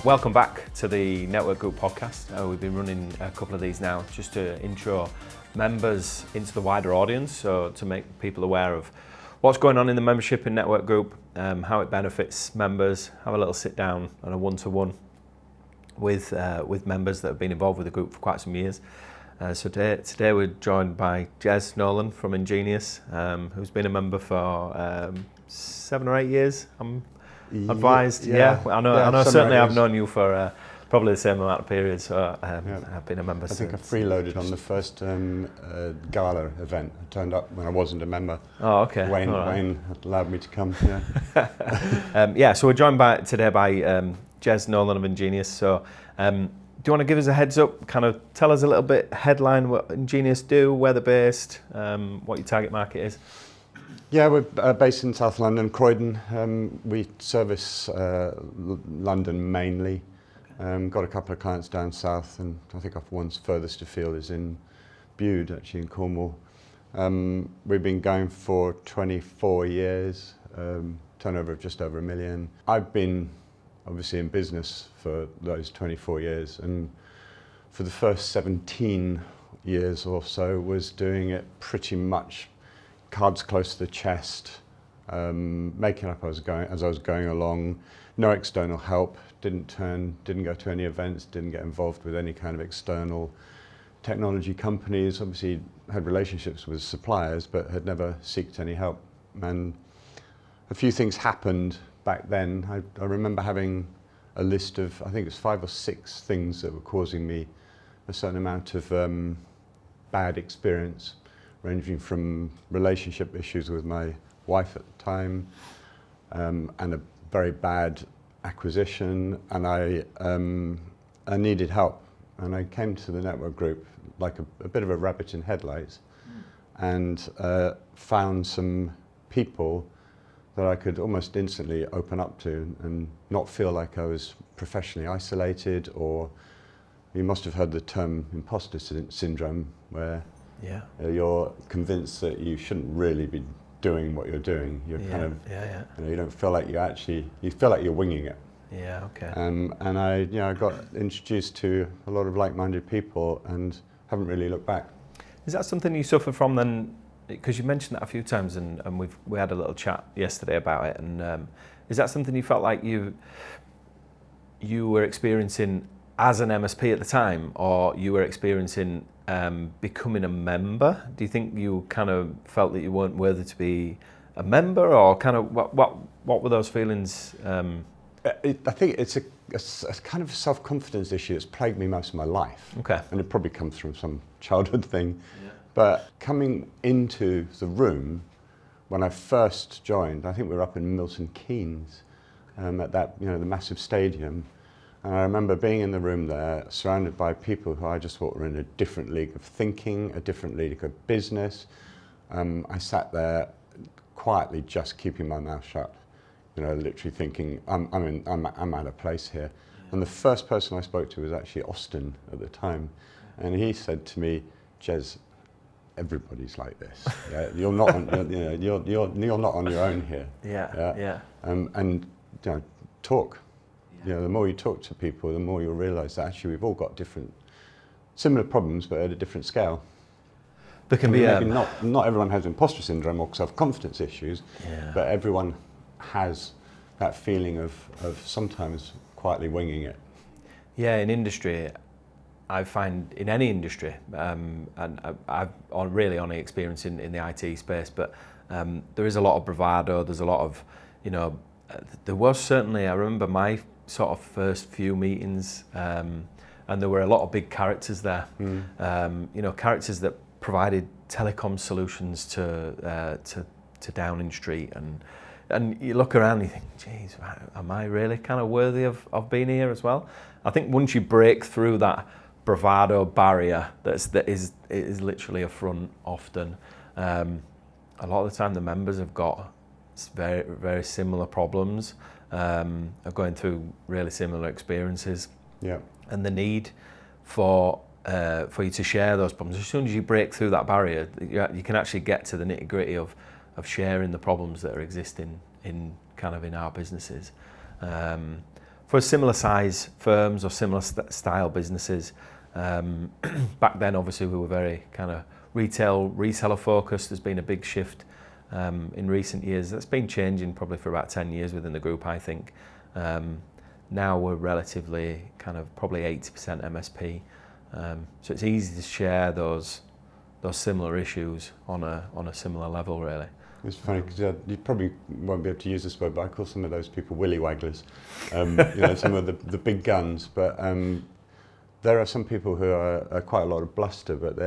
Welcome back to the Network Group podcast. We've been running a couple of these now just to intro members into the wider audience, so to make people aware of what's going on in the membership and Network Group, how it benefits members, have a little sit down and a one-to-one with members that have been involved with the group for quite some years. So today we're joined by Jez Nolan from Ingenious, who's been a member for 7 or 8 years, I'm advised. Yeah. I know certainly I've known you for probably the same amount of periods, so I've been a member since. I think I freeloaded on the first gala event. I turned up when I wasn't a member. Oh, okay. Wayne allowed me to come. So we're joined today by Jez Nolan of Ingenious. So do you want to give us a heads up, kind of tell us a little bit, headline what Ingenious do, where they're based, what your target market is? Yeah, we're based in South London, Croydon. We service London mainly. Got a couple of clients down south, and I think our one's furthest afield is in Bude, actually in Cornwall. We've been going for 24 years, turnover of just over £1 million. I've been obviously in business for those 24 years, and for the first 17 years or so was doing it pretty much cards close to the chest, making up as I was going along, no external help, didn't go to any events, didn't get involved with any kind of external technology companies, obviously had relationships with suppliers but had never sought any help. And a few things happened back then. I remember having a list of, I think it was 5 or 6 things that were causing me a certain amount of bad experience, ranging from relationship issues with my wife at the time, and a very bad acquisition, and I needed help. And I came to the Network Group like a bit of a rabbit in headlights, and found some people that I could almost instantly open up to and not feel like I was professionally isolated, or you must have heard the term imposter syndrome, where you're convinced that you shouldn't really be doing what you're doing. You're you don't feel like you feel like you're winging it. Yeah, okay. And I got introduced to a lot of like-minded people and haven't really looked back. Is that something you suffer from then? Because you mentioned that a few times, and we had a little chat yesterday about it. And is that something you felt like you were experiencing as an MSP at the time, or you were experiencing becoming a member? Do you think you kind of felt that you weren't worthy to be a member, or kind of what were those feelings? I think it's a kind of self-confidence issue that's plagued me most of my life. Okay. And it probably comes from some childhood thing. Yeah. But coming into the room, when I first joined, I think we were up in Milton Keynes, at that, the massive stadium. And I remember being in the room there, surrounded by people who I just thought were in a different league of thinking, a different league of business. I sat there quietly, just keeping my mouth shut, literally thinking, I'm out of place here. Yeah. And the first person I spoke to was actually Austin at the time, and he said to me, "Jez, everybody's like this. Yeah? You're not, you're not on your own here. And talk." The more you talk to people, the more you'll realise that actually we've all got similar problems, but at a different scale. There can be not everyone has imposter syndrome or self-confidence issues, but everyone has that feeling of sometimes quietly winging it. Yeah, in industry, I find in any industry, and I've really only experience in the IT space, but there is a lot of bravado. There's a lot of, there was certainly, I remember my sort of first few meetings, and there were a lot of big characters there. Characters that provided telecom solutions to Downing Street, and you look around and you think, geez, am I really kind of worthy of being here as well? I think once you break through that bravado barrier that is literally a front often, a lot of the time the members have got very, very similar problems, are going through really similar experiences. Yeah. And the need for you to share those problems. As soon as you break through that barrier, you can actually get to the nitty-gritty of sharing the problems that are existing in our businesses. for similar size firms or similar style businesses. Back then, obviously, we were very kind of reseller focused. There's been a big shift in recent years. That's been changing probably for about 10 years within the group, I think. Now we're relatively kind of probably 80% MSP. So it's easy to share those similar issues on a similar level, really. It's funny because you probably won't be able to use this word, but I call some of those people willy wagglers. You know, some of the big guns. But there are some people who are quite a lot of bluster, but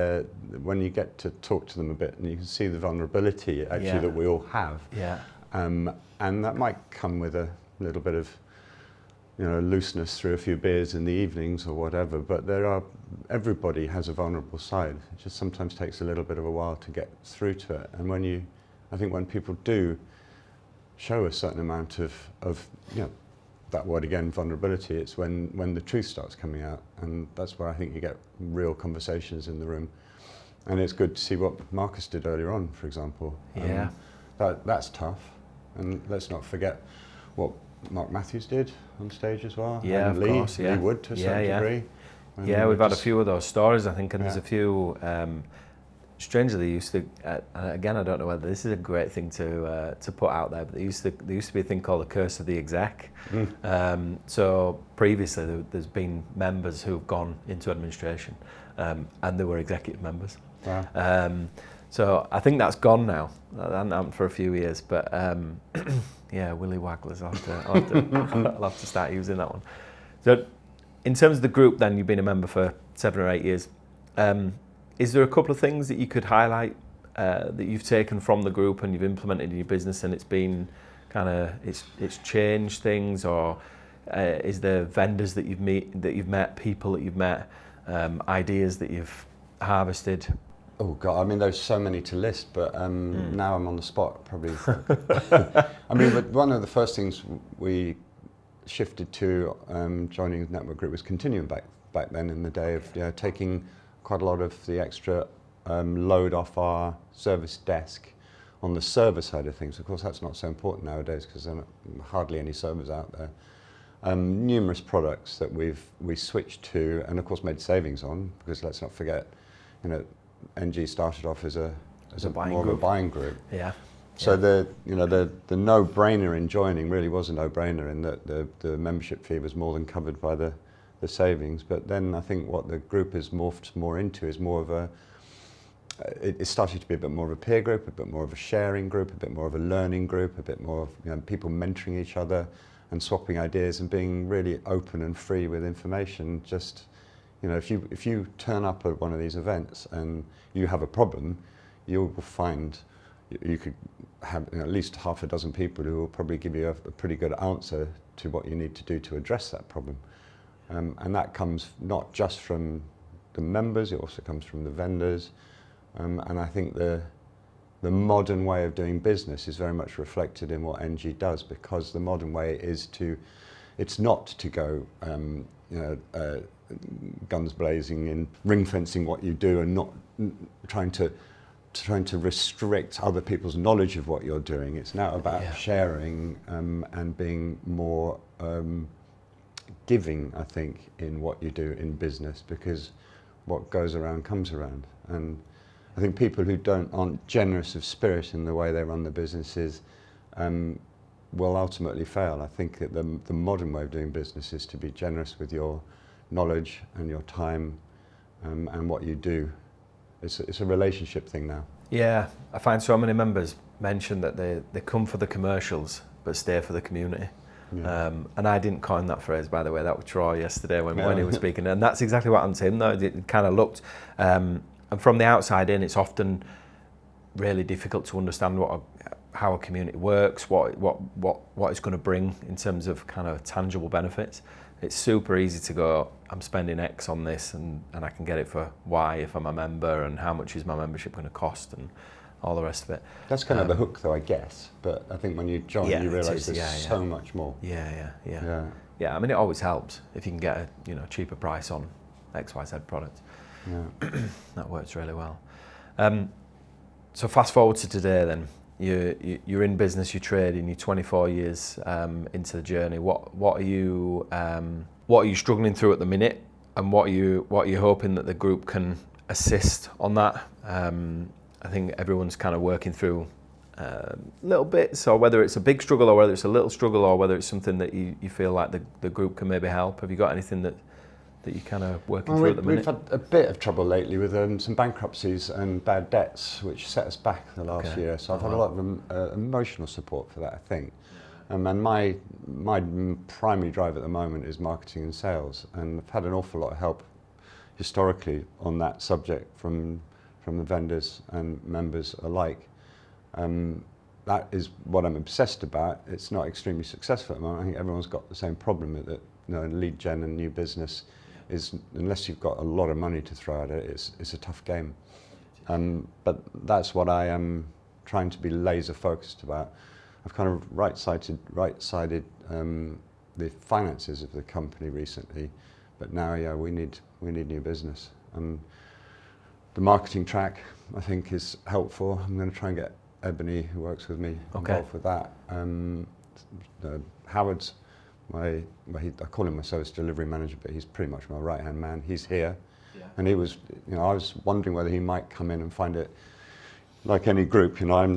when you get to talk to them a bit, and you can see the vulnerability actually that we all have. Yeah. And that might come with a little bit of, you know, looseness through a few beers in the evenings or whatever. But everybody has a vulnerable side. It just sometimes takes a little bit of a while to get through to it. And I think when people do show a certain amount of you know, that word again, vulnerability, it's when the truth starts coming out, and that's where I think you get real conversations in the room. And it's good to see what Marcus did earlier on, for example. Yeah. That's tough, and let's not forget what Mark Matthews did on stage as well. Yeah, and of course, yeah. Lee Wood to a certain degree. Yeah, we've had a few of those stories, I think, and there's a few. Strangely, they used to. Again, I don't know whether this is a great thing to put out there, but there used to be a thing called the curse of the exec. So previously, there's been members who've gone into administration, and they were executive members. Wow. So I think that's gone now. That hasn't happened for a few years, but yeah, willy wagglers. I'll have to start using that one. So, in terms of the group, then you've been a member for 7 or 8 years. Is there a couple of things that you could highlight that you've taken from the group and you've implemented in your business, and it's been kind of it's changed things, or is there vendors that you've met, people that you've met, ideas that you've harvested? Oh God, I mean, there's so many to list, but now I'm on the spot, probably. I mean, but one of the first things we shifted to joining the network group was continuing back then in the day of taking quite a lot of the extra load off our service desk on the server side of things. Of course, that's not so important nowadays because there are hardly any servers out there. Numerous products that we switched to, and of course made savings on, because let's not forget, you know, NG started off as a buying group. Yeah. So the no-brainer in joining really was a no-brainer, in that the membership fee was more than covered by the savings. But then I think what the group has morphed more into is more of it's starting to be a bit more of a peer group, a bit more of a sharing group, a bit more of a learning group, a bit more of people mentoring each other and swapping ideas and being really open and free with information. Just, if you turn up at one of these events and you have a problem, you will find you could have at least half a dozen people who will probably give you a pretty good answer to what you need to do to address that problem. And that comes not just from the members, it also comes from the vendors. And I think the modern way of doing business is very much reflected in what NG does, because the modern way it's not to go guns blazing in ring fencing what you do, and not trying to restrict other people's knowledge of what you're doing. It's now about sharing and being more giving, I think, in what you do in business, because what goes around comes around. And I think people who aren't generous of spirit in the way they run the businesses will ultimately fail. I think that the modern way of doing business is to be generous with your knowledge and your time and what you do. It's a relationship thing now. Yeah, I find so many members mention that they come for the commercials but stay for the community. Yeah. And I didn't coin that phrase, by the way. That was Troy yesterday when he was speaking, and that's exactly what happened to him. Though it kind of looked, and from the outside in, it's often really difficult to understand how a community works, what it's going to bring in terms of kind of tangible benefits. It's super easy to go, I'm spending X on this, and I can get it for Y if I'm a member, and how much is my membership going to cost, and all the rest of it. That's kind of the hook, though, I guess. But I think when you join, you realise there's so much more. Yeah. I mean, it always helps if you can get a cheaper price on XYZ product. Yeah. That works really well. So fast forward to today, then. you're in business, you're trading, you're 24 years into the journey. What are you struggling through at the minute, and what are you hoping that the group can assist on that? I think everyone's kind of working through little bits, or whether it's a big struggle or whether it's a little struggle, or whether it's something that you feel like the group can maybe help. Have you got anything that you're kind of working through at the minute? We've had a bit of trouble lately with some bankruptcies and bad debts, which set us back the last year. So I've had a lot of emotional support for that, I think. And my primary drive at the moment is marketing and sales, and I've had an awful lot of help historically on that subject from the vendors and members alike. That is what I'm obsessed about. It's not extremely successful at the moment. I think everyone's got the same problem with it. Lead gen and new business is, unless you've got a lot of money to throw at it, it's a tough game. But that's what I am trying to be laser focused about. I've kind of right-sided the finances of the company recently, but now we need new business. And the marketing track, I think, is helpful. I'm going to try and get Ebony, who works with me, involved with that. Howard's I call him my service delivery manager, but he's pretty much my right-hand man. He's here, and he was, I was wondering whether he might come in and find it like any group. I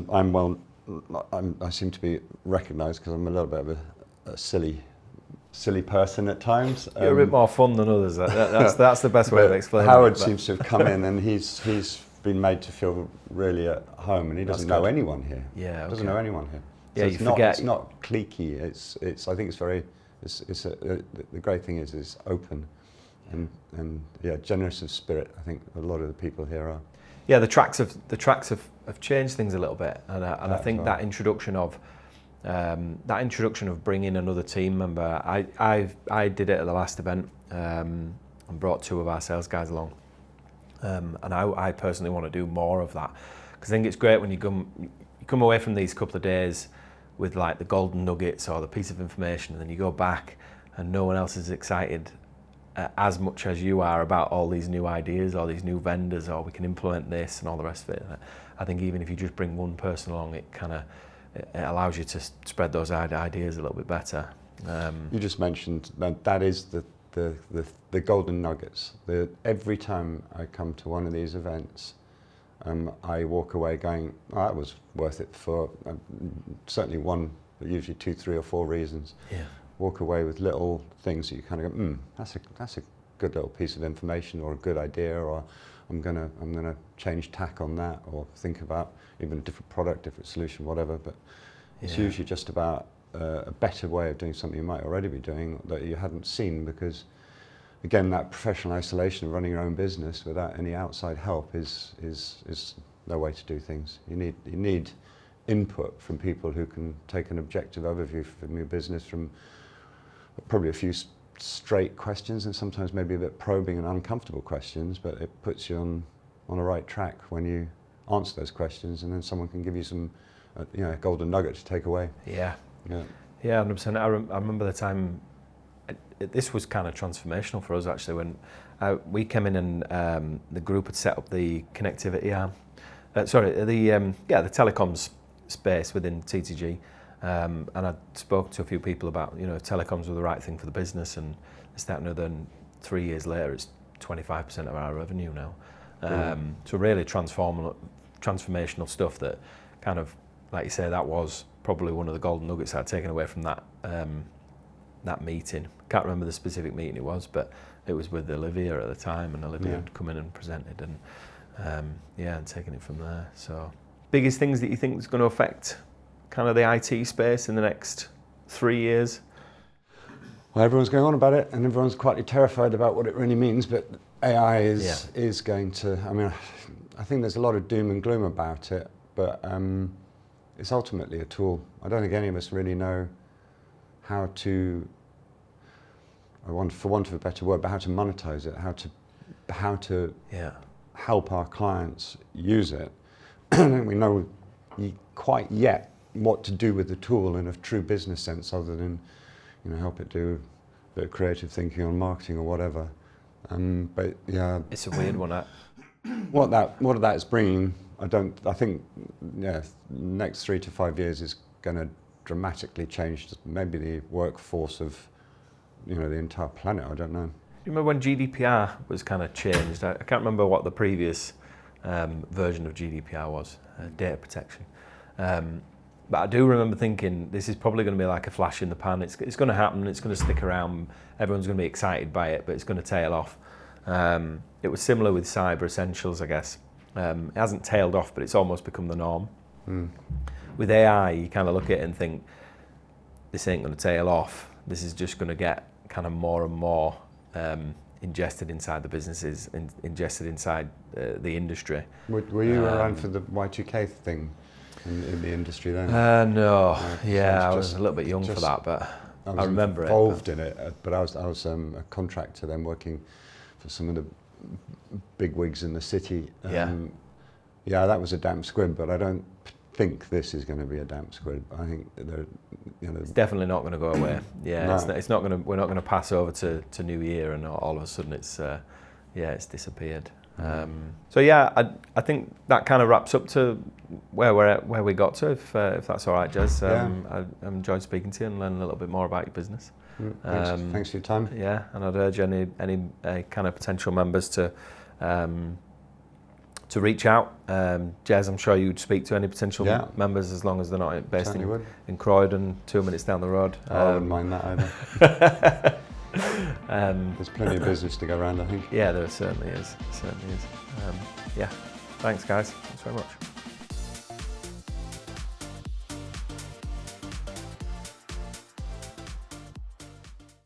seem to be recognised because I'm a little bit of a silly person at times. You're a bit more fun than others. That's the best way of explaining Howard it. seems to have come in, and he's been made to feel really at home, and he doesn't know anyone here. Doesn't know anyone here. So it's not cliquey. I think it's very. The great thing is it's open, and generous of spirit. I think a lot of the people here are. Yeah, the tracks have changed things a little bit, and I think that introduction of bringing another team member. I did it at the last event and brought 2 of our sales guys along, and I personally want to do more of that, because I think it's great when you come away from these couple of days with like the golden nuggets or the piece of information, and then you go back and no one else is excited as much as you are about all these new ideas or these new vendors, or we can implement this and all the rest of it. I think even if you just bring one person along, it allows you to spread those ideas a little bit better. You just mentioned that is the golden nuggets. Every time I come to one of these events, I walk away going, that was worth it for certainly one, but usually 2, 3 or 4 reasons. Yeah. Walk away with little things that you kind of go, that's a good little piece of information, or a good idea, or I'm gonna change tack on that, or think about even a different product, different solution, whatever. But it's usually just about a better way of doing something you might already be doing that you hadn't seen, because again, that professional isolation of running your own business without any outside help is no way to do things. You need input from people who can take an objective overview from your business, from probably a few straight questions, and sometimes maybe a bit probing and uncomfortable questions, but it puts you on the right track when you answer those questions, and then someone can give you some a golden nugget to take away. Yeah, 100%. I remember the time. This was kind of transformational for us actually, when we came in and the group had set up the connectivity arm. The telecoms space within TTG, and I'd spoken to a few people about telecoms were the right thing for the business, and it's that another 3 years later it's 25% of our revenue now. So really transformational stuff that kind of, like you say, that was probably one of the golden nuggets I'd taken away from that meeting. Can't remember the specific meeting it was, but it was with Olivia at the time, and Olivia had come in and presented, and and taken it from there. So, biggest things that you think is going to affect kind of the IT space in the next 3 years? Well, everyone's going on about it, and everyone's quietly terrified about what it really means, but AI is going to, I think there's a lot of doom and gloom about it, but it's ultimately a tool. I don't think any of us really know how to, for want of a better word, but how to monetize it, how to help our clients use it. I don't think we know quite yet what to do with the tool in a true business sense, other than help it do a bit of creative thinking on marketing or whatever. But yeah, it's a weird one. What that is bringing I think, yeah, next 3 to 5 years is going to dramatically change maybe the workforce of, the entire planet. I don't know. Do you remember when GDPR was kind of changed? I can't remember what the previous version of GDPR was, data protection. But I do remember thinking, this is probably going to be like a flash in the pan. It's going to happen, it's going to stick around, everyone's going to be excited by it, but it's going to tail off. It was similar with Cyber Essentials, I guess. It hasn't tailed off, but it's almost become the norm. With AI, you kind of look at it and think, this ain't going to tail off. This is just going to get kind of more and more ingested inside the businesses, ingested inside the industry. Were you around for the Y2K thing in the industry then? No, I was a little bit young for that, but I remember it. I was involved in it, but I was a contractor then working for some of the big wigs in the city. Yeah, that was a damp squib, but I don't think this is going to be a damp squib. I think it's definitely not going to go away. Yeah, No. it's not going to. We're not going to pass over to New Year and all of a sudden it's disappeared. So yeah, I think that kind of wraps up to where we got to. If that's all right, Jez. I enjoyed speaking to you and learning a little bit more about your business. Thanks for your time. Yeah, and I'd urge any kind of potential members to reach out. Jez, I'm sure you'd speak to any potential members as long as they're not based in Croydon, 2 minutes down the road. I wouldn't mind that either. There's plenty of business to go around, I think. Yeah, there certainly is. Yeah, thanks guys. Thanks very much.